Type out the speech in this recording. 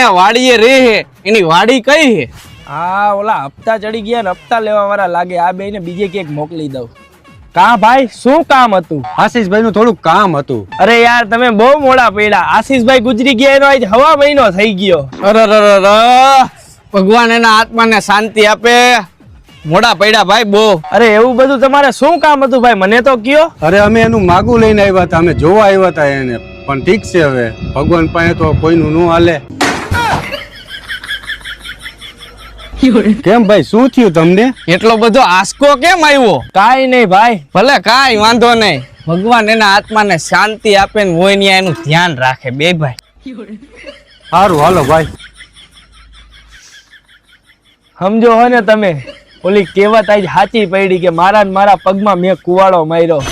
અહીંયા વાડીએ રે હે, એની વાડી કઈ હે? હા ઓલા હપ્તા ચડી ગયા ને હપ્તા લેવા વાળા લાગે, આ બેને બીજે ક્યાંક મોકલી દઉં. કા ભાઈ શું કામ હતું? આશીષભાઈ નું થોડુંક કામ હતું. અરે યાર તમે બહુ મોડા પડ્યા, આશીષભાઈ ગુજરી ગયા એનો આજ હવા મહિનો થઈ ગયો. અરે ભગવાન એના આત્માને શાંતિ આપે. મોડા પડ્યા ભાઈ બહુ. અરે એવું બધું તમારે શું કામ હતું ભાઈ, મને તો કયો. અરે અમે એનું માગું લઈને આવ્યા હતા, અમે જોવા આવ્યા હતા એને. પણ ઠીક છે, હવે ભગવાન પાસે તો કોઈનું ન હાલે. કેમ ભાઈ શું થયું તમને? એટલો બધો આસકો કેમ આવ્યો? કાઈ નહીં ભાઈ. ભલે કાઈ વાંધો નહીં, ભગવાન એના આત્માને શાંતિ આપે ને હોય ને એનું ધ્યાન રાખે. બે ભાઈ સારું હાલો ભાઈ. સમજો હો ને તમે, ઓલી કહેવત આજ સાચી પડી કે મારા પગમાં મેં કુવાડો માર્યો.